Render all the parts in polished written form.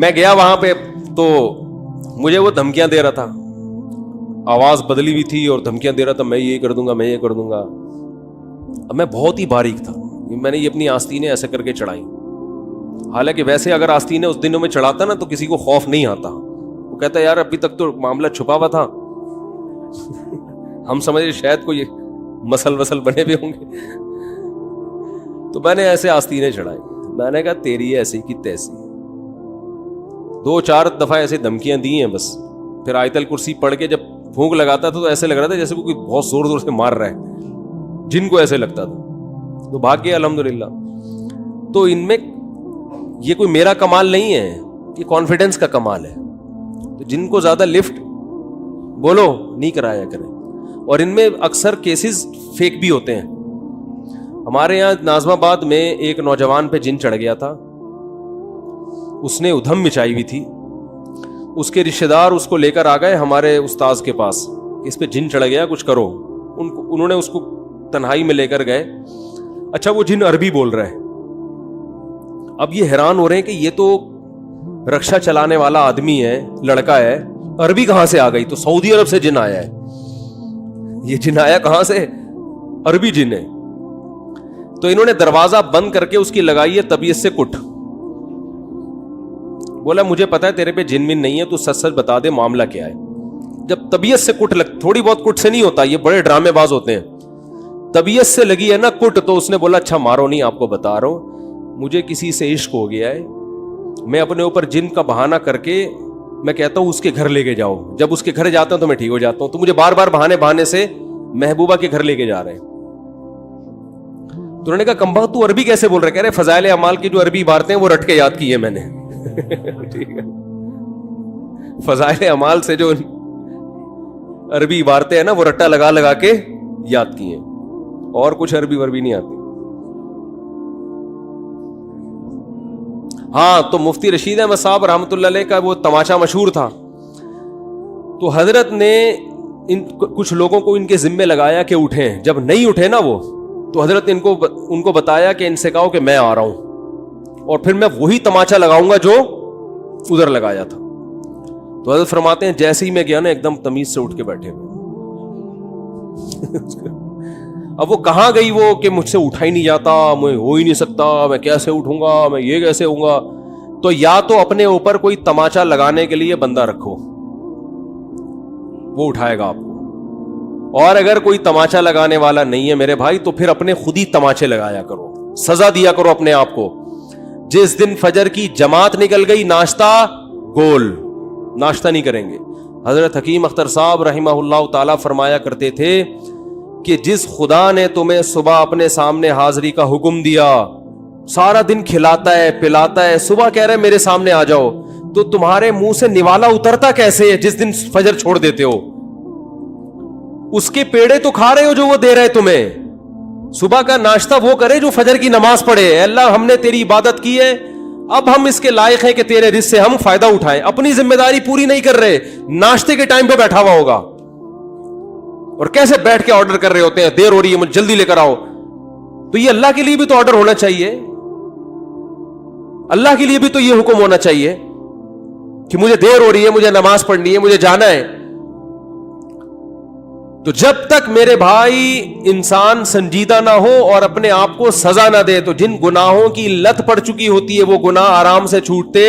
میں گیا وہاں پہ تو مجھے وہ دھمکیاں دے رہا تھا, آواز بدلی ہوئی تھی اور دھمکیاں دے رہا تھا, میں یہ کر دوں گا, میں یہ کر دوں گا. اب میں بہت ہی باریک تھا, میں نے یہ اپنی آستینیں ایسے کر کے چڑھائی. حالانکہ ویسے اگر آستینیں اس دنوں میں چڑھاتا نا تو کسی کو خوف نہیں آتا. وہ کہتا ہے یار ابھی تک تو معاملہ چھپا ہوا تھا, ہم سمجھے شاید کوئی مسل وسل بنے ہوئے ہوں گے. تو میں نے ایسے آستینیں چڑھائی. میں نے کہا تیری ایسی کی تیسی. 2-4 دفعہ ایسے دھمکیاں دی ہیں بس. پھر آیت الکرسی پڑھ کے جب پھونک لگاتا تھا تو ایسے لگ رہا تھا جیسے کوئی بہت زور زور سے مار رہا ہے, جن کو ایسے لگتا تھا. تو بھاگ گیا الحمدللہ. تو ان میں یہ کوئی میرا کمال نہیں ہے, یہ کانفیڈنس کا کمال ہے. تو جن کو زیادہ لفٹ بولو نہیں کرایا کریں. اور ان میں اکثر کیسز فیک بھی ہوتے ہیں. ہمارے یہاں ناظم آباد میں ایک نوجوان پہ جن چڑھ گیا تھا, اس نے ادھم مچائی ہوئی تھی. اس کے رشتہ دار اس کو لے کر آ گئے ہمارے استاذ کے پاس, اس پہ جن چڑھ گیا, کچھ کرو. انہوں نے اس کو تنہائی میں لے کر گئے. اچھا وہ جن عربی بول رہا ہے. اب یہ حیران ہو رہے ہیں کہ یہ تو رکشا چلانے والا آدمی ہے, لڑکا ہے, عربی کہاں سے آ گئی؟ تو سعودی عرب سے جن آیا ہے. یہ جن آیا کہاں سے؟ عربی جن ہے. تو انہوں نے دروازہ بند کر کے اس کی لگائی ہے طبیعت سے کٹ. بولا مجھے پتا ہے تیرے پہ جن من نہیں ہے, تو سچ سچ بتا دے معاملہ کیا ہے. جب طبیعت سے کٹ تھوڑی بہت کٹ سے نہیں ہوتا, یہ بڑے ڈرامے باز ہوتے ہیں. طبیعت سے لگی ہے نا کٹ, تو اس نے بولا اچھا مارو نہیں, آپ کو بتا رہا ہوں مجھے کسی سے عشق ہو گیا ہے, میں اپنے اوپر جن کا بہانہ کر کے میں کہتا ہوں اس کے گھر لے کے جاؤ. جب اس کے گھر جاتا ہوں تو میں ٹھیک ہو جاتا ہوں. تو مجھے بار بار بہانے سے محبوبہ کے گھر لے کے جا رہے ہیں. تو انہوں نے کہا کمبخت تو عربی کیسے بول رہے؟ کہہ رہے فضائل اعمال کی جو عربی عبارتیں ہیں وہ رٹ کے یاد کی ہے میں نے. ٹھیک ہے, فضائل اعمال سے جو عربی عبارتیں ہیں نا وہ رٹا لگا لگا کے یاد کی ہیں, اور کچھ عربی وربی نہیں آتی. ہاں تو مفتی رشید احمد صاحب رحمۃ اللہ علیہ کا وہ تماشا مشہور تھا. تو حضرت نے کچھ لوگوں کو ان کے ذمے لگایا کہ اٹھیں. جب نہیں اٹھے نا وہ, تو حضرت نے ان کو بتایا کہ ان سے کہو کہ میں آ رہا ہوں, اور پھر میں وہی تماچا لگاؤں گا جو ادھر لگایا تھا. تو حضرت فرماتے ہیں جیسے ہی میں گیا نا ایک دم تمیز سے اٹھ کے بیٹھے ہوئے. اب وہ کہاں گئی وہ کہ مجھ سے اٹھا ہی نہیں جاتا, میں ہو ہی نہیں سکتا, میں کیسے اٹھوں گا, میں یہ کیسے ہوں گا. تو یا تو اپنے اوپر کوئی تماچا لگانے کے لیے بندہ رکھو, وہ اٹھائے گا آپ کو. اور اگر کوئی تماچا لگانے والا نہیں ہے میرے بھائی, تو پھر اپنے خود ہی تماچے لگایا کرو, سزا دیا کرو اپنے آپ کو. جس دن فجر کی جماعت نکل گئی ناشتہ گول, ناشتہ نہیں کریں گے. حضرت حکیم اختر صاحب رحمہ اللہ تعالی فرمایا کرتے تھے کہ جس خدا نے تمہیں صبح اپنے سامنے حاضری کا حکم دیا, سارا دن کھلاتا ہے پلاتا ہے, صبح کہہ رہے میرے سامنے آ جاؤ, تو تمہارے منہ سے نوالا اترتا کیسے ہے جس دن فجر چھوڑ دیتے ہو؟ اس کے پیڑے تو کھا رہے ہو جو وہ دے رہے تمہیں. صبح کا ناشتہ وہ کرے جو فجر کی نماز پڑھے. اللہ ہم نے تیری عبادت کی ہے, اب ہم اس کے لائق ہیں کہ تیرے رزق سے ہم فائدہ اٹھائیں. اپنی ذمہ داری پوری نہیں کر رہے, ناشتے کے ٹائم پہ بیٹھا ہوا ہوگا اور کیسے بیٹھ کے آرڈر کر رہے ہوتے ہیں, دیر ہو رہی ہے مجھے جلدی لے کر آؤ. تو یہ اللہ کے لیے بھی تو آرڈر ہونا چاہیے, اللہ کے لیے بھی تو یہ حکم ہونا چاہیے کہ مجھے دیر ہو رہی ہے, مجھے نماز پڑھنی ہے, مجھے جانا ہے. تو جب تک میرے بھائی انسان سنجیدہ نہ ہو اور اپنے آپ کو سزا نہ دے, تو جن گناہوں کی لت پڑ چکی ہوتی ہے وہ گناہ آرام سے چھوٹتے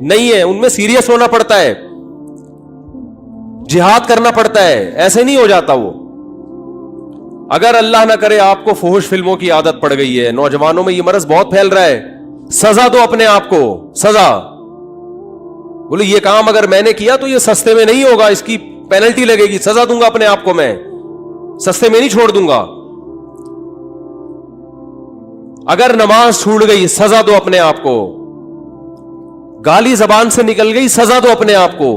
نہیں ہیں, ان میں سیریس ہونا پڑتا ہے, جہاد کرنا پڑتا ہے, ایسے نہیں ہو جاتا وہ. اگر اللہ نہ کرے آپ کو فحش فلموں کی عادت پڑ گئی ہے, نوجوانوں میں یہ مرض بہت پھیل رہا ہے, سزا دو اپنے آپ کو, سزا. بولے یہ کام اگر میں نے کیا تو یہ سستے میں نہیں ہوگا, اس کی پینلٹی لگے گی, سزا دوں گا اپنے آپ کو, میں سستے میں نہیں چھوڑ دوں گا. اگر نماز چھوٹ گئی سزا دو اپنے آپ کو, گالی زبان سے نکل گئی سزا دو اپنے آپ کو.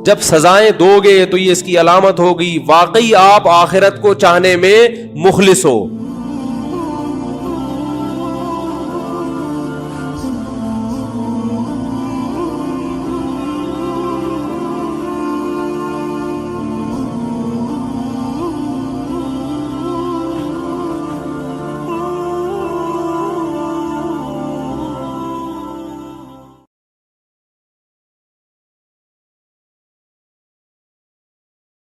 جب سزائیں دو گے تو یہ اس کی علامت ہوگی واقعی آپ آخرت کو چاہنے میں مخلص ہو.